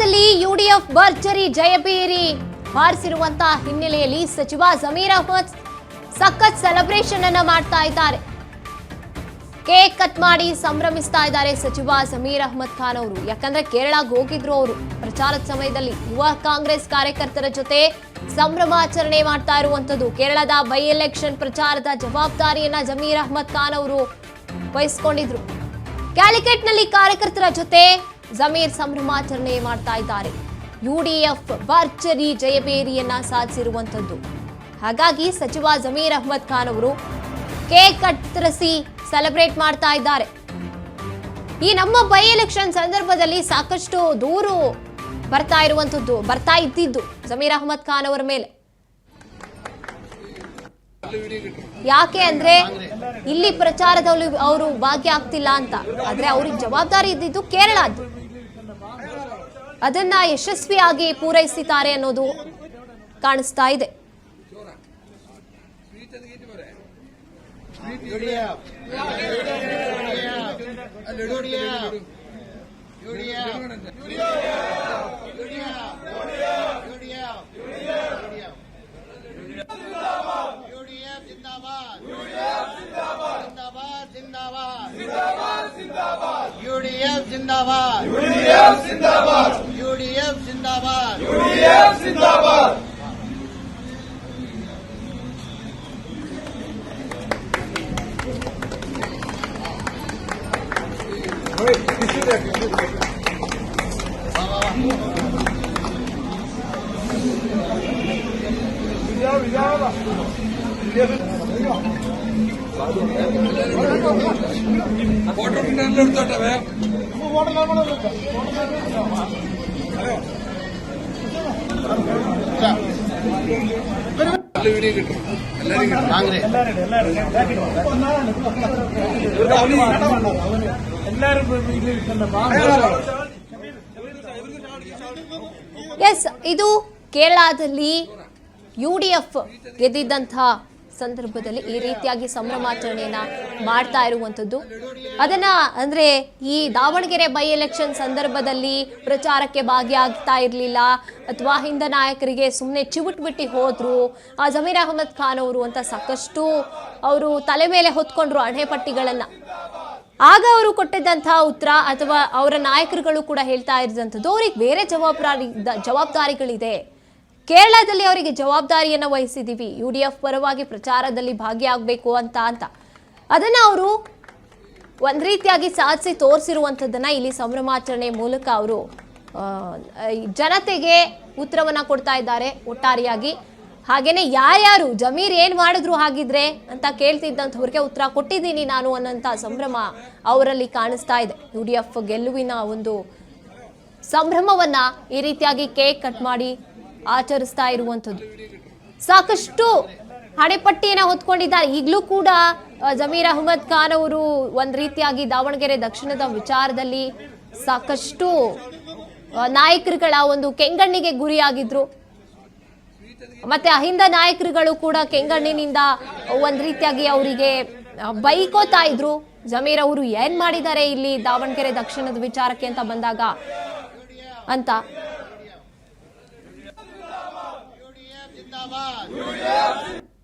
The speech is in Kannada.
ಕೇರಳದಲ್ಲಿ ಯುಡಿಎಫ್ ಭರ್ಜರಿ ಜಯಭೇರಿ ಹಾರಿಸಿರುವಂತಹ ಹಿನ್ನೆಲೆಯಲ್ಲಿ ಸಚಿವ ಜಮೀರ್ ಅಹ್ಮದ್ ಸಖತ್ ಸೆಲೆಬ್ರೇಷನ್ ಅನ್ನ ಮಾಡ್ತಾ ಇದ್ದಾರೆ. ಕೇಕ್ ಕಟ್ ಮಾಡಿ ಸಂಭ್ರಮಿಸ್ತಾ ಇದ್ದಾರೆ ಸಚಿವ ಜಮೀರ್ ಅಹ್ಮದ್ ಖಾನ್ ಅವರು. ಯಾಕಂದ್ರೆ ಕೇರಳಕ್ಕೆ ಹೋಗಿದ್ರು ಅವರು ಪ್ರಚಾರದ ಸಮಯದಲ್ಲಿ ಯುವ ಕಾಂಗ್ರೆಸ್ ಕಾರ್ಯಕರ್ತರ ಜೊತೆ ಸಂಭ್ರಮಾಚರಣೆ ಮಾಡ್ತಾ ಇರುವಂತದ್ದು. ಕೇರಳದ ಬೈ ಎಲೆಕ್ಷನ್ ಪ್ರಚಾರದ ಜವಾಬ್ದಾರಿಯನ್ನ ಜಮೀರ್ ಅಹ್ಮದ್ ಖಾನ್ ಅವರು ವಹಿಸಿಕೊಂಡಿದ್ರು. ಕ್ಯಾಲಿಕಟ್ನಲ್ಲಿ ಕಾರ್ಯಕರ್ತರ ಜೊತೆ ಜಮೀರ್ ಸಂಭ್ರಮಾಚರಣೆ ಮಾಡ್ತಾ ಇದ್ದಾರೆ. ಯುಡಿಎಫ್ ಭರ್ಜರಿ ಜಯಭೇರಿಯನ್ನ ಸಾಧಿಸಿರುವಂತದ್ದು. ಹಾಗಾಗಿ ಸಚಿವ ಜಮೀರ್ ಅಹ್ಮದ್ ಖಾನ್ ಅವರು ಕೇಕ್ ಕತ್ತರಿಸಿ ಸೆಲೆಬ್ರೇಟ್ ಮಾಡ್ತಾ ಇದ್ದಾರೆ. ಈ ನಮ್ಮ ಬೈ ಎಲೆಕ್ಷನ್ ಸಂದರ್ಭದಲ್ಲಿ ಸಾಕಷ್ಟು ದೂರು ಬರ್ತಾ ಇದ್ದಿದ್ದು ಜಮೀರ್ ಅಹ್ಮದ್ ಖಾನ್ ಅವರ ಮೇಲೆ. ಯಾಕೆ ಅಂದ್ರೆ ಇಲ್ಲಿ ಪ್ರಚಾರದಲ್ಲಿ ಅವರು ಭಾಗಿಯಾಗ್ತಿಲ್ಲ ಅಂತ. ಆದ್ರೆ ಅವ್ರಿಗೆ ಜವಾಬ್ದಾರಿ ಇದ್ದಿದ್ದು ಕೇರಳದ್ದು. ಅದನ್ನ ಯಶಸ್ವಿಯಾಗಿ ಪೂರೈಸಿದ್ದಾರೆ ಅನ್ನೋದು ಕಾಣಿಸ್ತಾ ಇದೆ. UDF जिंदाबाद, UDF जिंदाबाद, UDF जिंदाबाद, UDF जिंदाबाद. ಎಸ್, ಇದು ಕೇರಳದಲ್ಲಿ ಯುಡಿಎಫ್ ಗೆದ್ದಿದ್ದಂತಹ ಸಂದರ್ಭದಲ್ಲಿ ಈ ರೀತಿಯಾಗಿ ಸಂಭ್ರಮಾಚರಣೆಯನ್ನ ಮಾಡ್ತಾ ಇರುವಂತದ್ದು. ಅದನ್ನ ಅಂದ್ರೆ ಈ ದಾವಣಗೆರೆ ಬೈ ಎಲೆಕ್ಷನ್ ಸಂದರ್ಭದಲ್ಲಿ ಪ್ರಚಾರಕ್ಕೆ ಭಾಗಿಯಾಗ್ತಾ ಇರಲಿಲ್ಲ ಅಥವಾ ಹಿಂದ ನಾಯಕರಿಗೆ ಸುಮ್ಮನೆ ಚಿವುಟ್ಬಿಟ್ಟು ಹೋದ್ರು ಜಮೀರ್ ಅಹ್ಮದ್ ಖಾನ್ ಅವರು ಅಂತ ಸಾಕಷ್ಟು ಅವರು ತಲೆ ಮೇಲೆ ಹೊತ್ಕೊಂಡ್ರು ಅಣೆಪಟ್ಟಿಗಳನ್ನ. ಆಗ ಅವರು ಕೊಟ್ಟಿದ್ದಂತಹ ಉತ್ತರ ಅಥವಾ ಅವರ ನಾಯಕರುಗಳು ಕೂಡ ಹೇಳ್ತಾ ಇದ್ದಂಥದ್ದು ಅವ್ರಿಗೆ ಬೇರೆ ಜವಾಬ್ದಾರಿಗಳಿದೆ. ಕೇರಳದಲ್ಲಿ ಅವರಿಗೆ ಜವಾಬ್ದಾರಿಯನ್ನು ವಹಿಸಿದ್ದೀವಿ, ಯುಡಿಎಫ್ ಪರವಾಗಿ ಪ್ರಚಾರದಲ್ಲಿ ಭಾಗಿಯಾಗಬೇಕು ಅಂತ ಅದನ್ನು ಅವರು ಒಂದು ರೀತಿಯಾಗಿ ಸಾಧಿಸಿ ತೋರಿಸಿರುವಂಥದ್ದನ್ನು ಇಲ್ಲಿ ಸಂಭ್ರಮಾಚರಣೆ ಮೂಲಕ ಅವರು ಜನತೆಗೆ ಉತ್ತರವನ್ನು ಕೊಡ್ತಾ ಇದ್ದಾರೆ ಒಟ್ಟಾರೆಯಾಗಿ. ಹಾಗೇನೆ ಯಾರ್ಯಾರು ಜಮೀರ್ ಏನು ಮಾಡಿದ್ರು ಹಾಗಿದ್ರೆ ಅಂತ ಕೇಳ್ತಿದ್ದಂಥವ್ರಿಗೆ ಉತ್ತರ ಕೊಟ್ಟಿದ್ದೀನಿ ನಾನು ಅನ್ನೋಂಥ ಸಂಭ್ರಮ ಅವರಲ್ಲಿ ಕಾಣಿಸ್ತಾ ಇದೆ. ಯುಡಿಎಫ್ ಗೆಲುವಿನ ಒಂದು ಸಂಭ್ರಮವನ್ನ ಈ ರೀತಿಯಾಗಿ ಕೇಕ್ ಕಟ್ ಮಾಡಿ ಆಚರಿಸ್ತಾ ಇರುವಂಥದ್ದು. ಸಾಕಷ್ಟು ಹಣೆಪಟ್ಟಿಯನ್ನು ಹೊತ್ಕೊಂಡಿದ್ದಾರೆ. ಈಗಲೂ ಕೂಡ ಜಮೀರ್ ಅಹ್ಮದ್ ಖಾನ್ ಅವರು ಒಂದು ರೀತಿಯಾಗಿ ದಾವಣಗೆರೆ ದಕ್ಷಿಣದ ವಿಚಾರದಲ್ಲಿ ಸಾಕಷ್ಟು ನಾಯಕರುಗಳ ಒಂದು ಕೆಂಗಣ್ಣಿಗೆ ಗುರಿಯಾಗಿದ್ರು. ಮತ್ತೆ ಅಹಿಂದ ನಾಯಕರುಗಳು ಕೂಡ ಕೆಂಗಣ್ಣಿನಿಂದ ಒಂದು ರೀತಿಯಾಗಿ ಅವರಿಗೆ ಬೈಕೋತಾ ಇದ್ರು. ಜಮೀರ್ ಅವರು ಏನ್ ಮಾಡಿದ್ದಾರೆ ಇಲ್ಲಿ ದಾವಣಗೆರೆ ದಕ್ಷಿಣದ ವಿಚಾರಕ್ಕೆ ಅಂತ ಬಂದಾಗ ಅಂತ. UDF जिंदाबाद, UDF